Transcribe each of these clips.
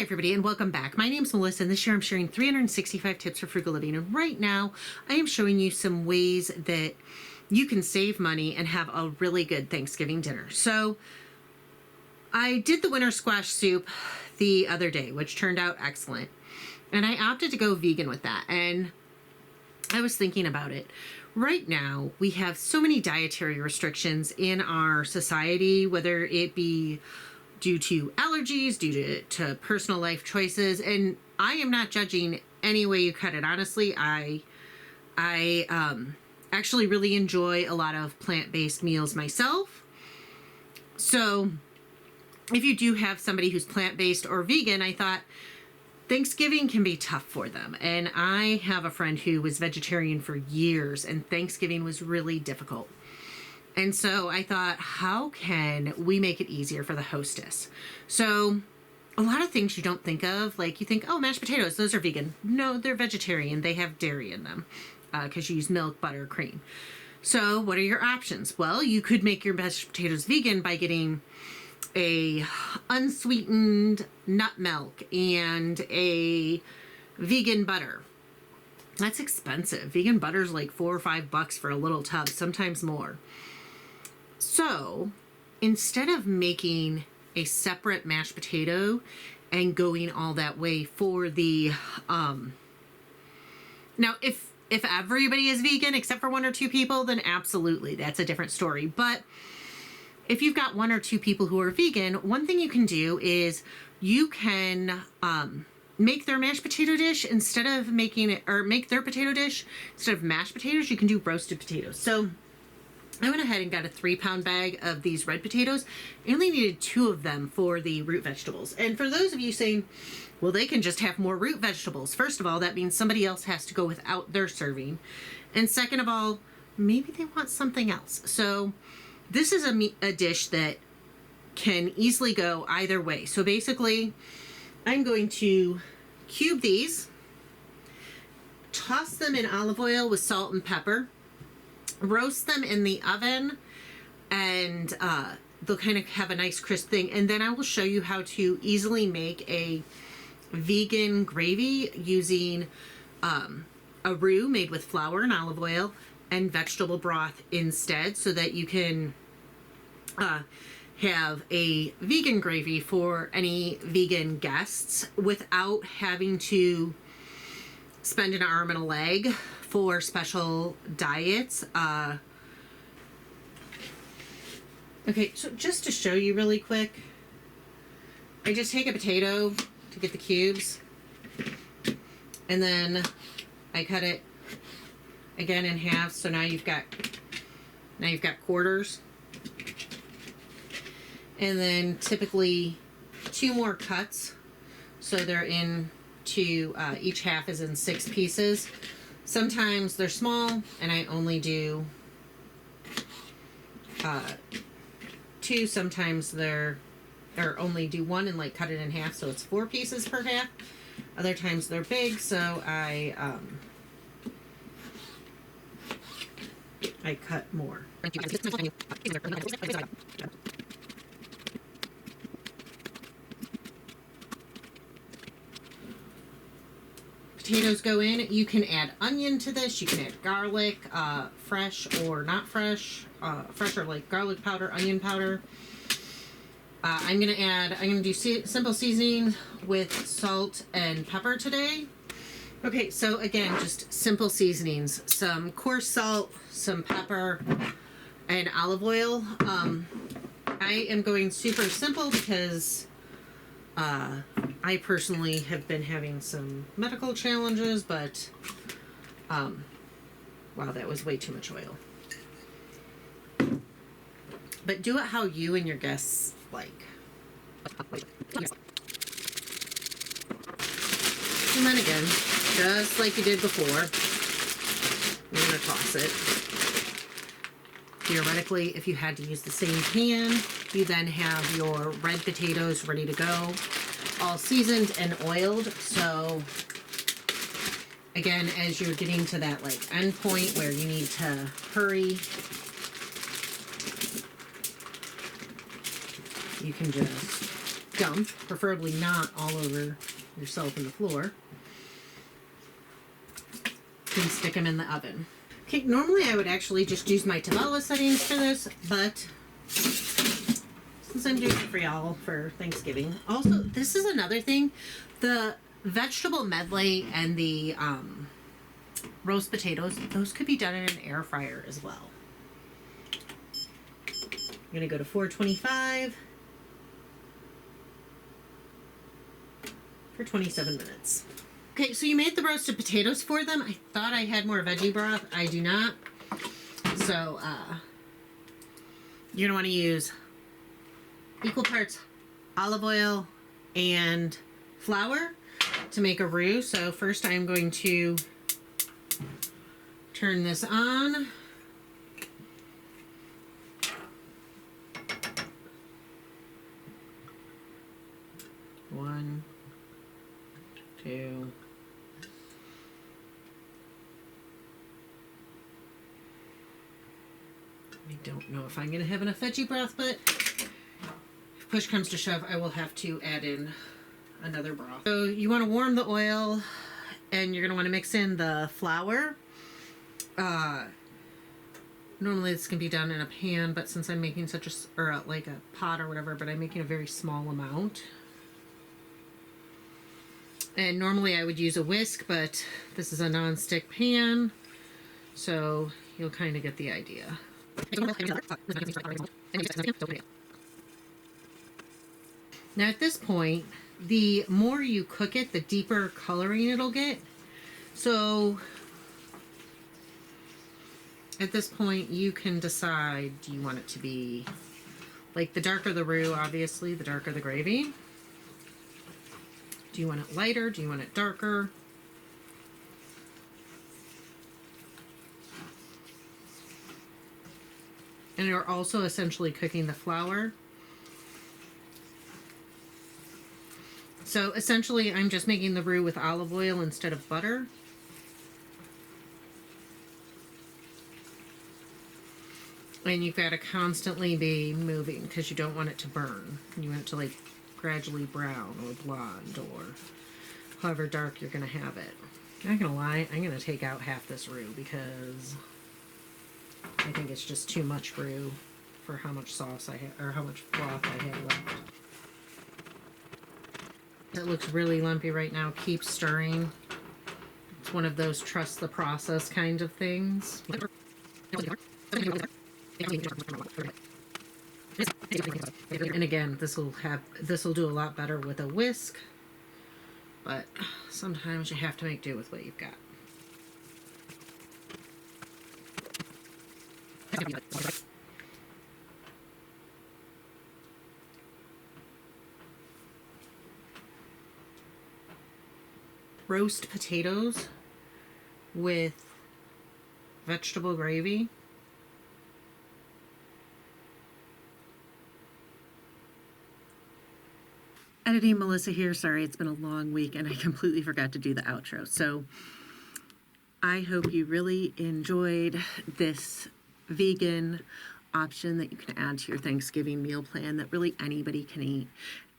everybody, and welcome back. My name is Melissa, and this year I'm sharing 365 tips for frugal living. And right now I am showing you some ways that you can save money and have a really good Thanksgiving dinner. So I did the winter squash soup the other day, which turned out excellent. And I opted to go vegan with that. And I was thinking about it. Right now, we have so many dietary restrictions in our society, whether it be due to allergies, due to personal life choices. And I am not judging any way you cut it. Honestly, I actually really enjoy a lot of plant-based meals myself. So if you do have somebody who's plant-based or vegan, I thought Thanksgiving can be tough for them. And I have a friend who was vegetarian for years, and Thanksgiving was really difficult. And so I thought, how can we make it easier for the hostess? So a lot of things you don't think of, like you think, oh, mashed potatoes, those are vegan. No, they're vegetarian. They have dairy in them because you use milk, butter, cream. So what are your options? Well, you could make your mashed potatoes vegan by getting a unsweetened nut milk and a vegan butter. That's expensive. Vegan butter is like $4 or $5 for a little tub, sometimes more. So instead of making a separate mashed potato and going all that way for the, now if everybody is vegan except for one or two people, then absolutely, that's a different story. But if you've got one or two people who are vegan, one thing you can do is you can make their mashed potato dish instead of making it, or make their potato dish instead of mashed potatoes, you can do roasted potatoes. So I went ahead and got a 3-pound bag of these red potatoes. I only needed 2 of them for the root vegetables. And for those of you saying, well, they can just have more root vegetables. First of all, that means somebody else has to go without their serving. And second of all, maybe they want something else. So this is a dish that can easily go either way. So basically, I'm going to cube these, toss them in olive oil with salt and pepper, roast them in the oven, and they'll kind of have a nice crisp thing. And then I will show you how to easily make a vegan gravy using a roux made with flour and olive oil and vegetable broth instead, so that you can have a vegan gravy for any vegan guests without having to spend an arm and a leg for special diets. Okay, so just to show you really quick, I just take a potato to get the cubes, and then I cut it again in half. So now you've got quarters, and then typically 2 more cuts, so they're into each half is in 6 pieces. Sometimes they're small, and I only do 2. Sometimes they're, or only do 1 and like cut it in half, so it's 4 pieces per half. Other times they're big, so I cut more. Potatoes go in. You can add onion to this. You can add garlic, fresh or not fresh. Fresh or like garlic powder, onion powder. I'm gonna do simple seasoning with salt and pepper today. Okay, so again, just simple seasonings. Some coarse salt, some pepper, and olive oil. I am going super simple because I personally have been having some medical challenges, but wow, that was way too much oil. But do it how you and your guests like. And then again, just like you did before, you're going to toss it. Theoretically, if you had to use the same pan, you then have your red potatoes ready to go, all seasoned and oiled. So again, as you're getting to that like end point where you need to hurry, you can just dump, preferably not all over yourself and the floor. Then stick them in the oven. Okay, normally I would actually just use my Tabella settings for this, but since I'm doing it for y'all for Thanksgiving. Also, this is another thing. The vegetable medley and the roast potatoes, those could be done in an air fryer as well. I'm going to go to 425 for 27 minutes. Okay, so you made the roasted potatoes for them. I thought I had more veggie broth. I do not. So, you're going to want to use equal parts olive oil and flour to make a roux. So first I'm going to turn this on. One, two. I don't know if I'm going to have enough veggie broth, but if push comes to shove, I will have to add in another broth. So you want to warm the oil, and you're going to want to mix in the flour. Normally this can be done in a pan, but since I'm making such like a pot or whatever, but I'm making a very small amount. And normally I would use a whisk, but this is a non-stick pan, so you'll kind of get the idea. Now at this point, the more you cook it, the deeper coloring it'll get. So at this point, you can decide, do you want it to be, like the darker the roux, obviously, the darker the gravy. Do you want it lighter? Do you want it darker? And you're also essentially cooking the flour. So essentially, I'm just making the roux with olive oil instead of butter. And you've got to constantly be moving because you don't want it to burn. You want it to like gradually brown or blonde or however dark you're going to have it. Not going to lie, I'm going to take out half this roux because I think it's just too much roux for how much sauce I have, or how much broth I have left. It looks really lumpy right now. Keep stirring. It's one of those trust the process kind of things. And again, this will do a lot better with a whisk, but sometimes you have to make do with what you've got. Roast potatoes with vegetable gravy. Editing Melissa here. Sorry, it's been a long week and I completely forgot to do the outro. So I hope you really enjoyed this vegan option that you can add to your Thanksgiving meal plan that really anybody can eat.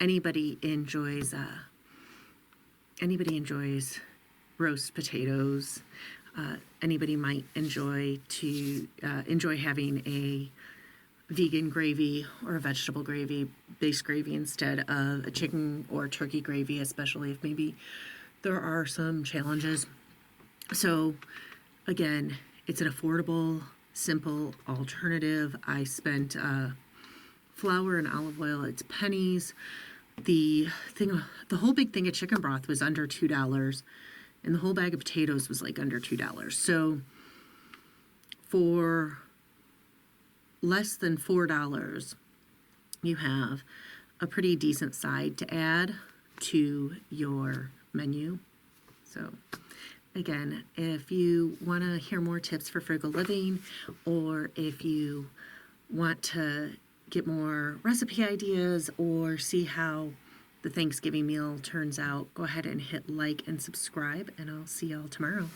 Anybody enjoys roast potatoes. Anybody might enjoy having a vegan gravy or a vegetable gravy, base gravy instead of a chicken or turkey gravy, especially if maybe there are some challenges. So again, it's an affordable, simple alternative. I spent flour and olive oil, it's pennies. The whole big thing of chicken broth was under $2, and the whole bag of potatoes was like under $2. So for less than $4, you have a pretty decent side to add to your menu. So again, if you want to hear more tips for frugal living, or if you want to get more recipe ideas or see how the Thanksgiving meal turns out, go ahead and hit like and subscribe, and I'll see y'all tomorrow.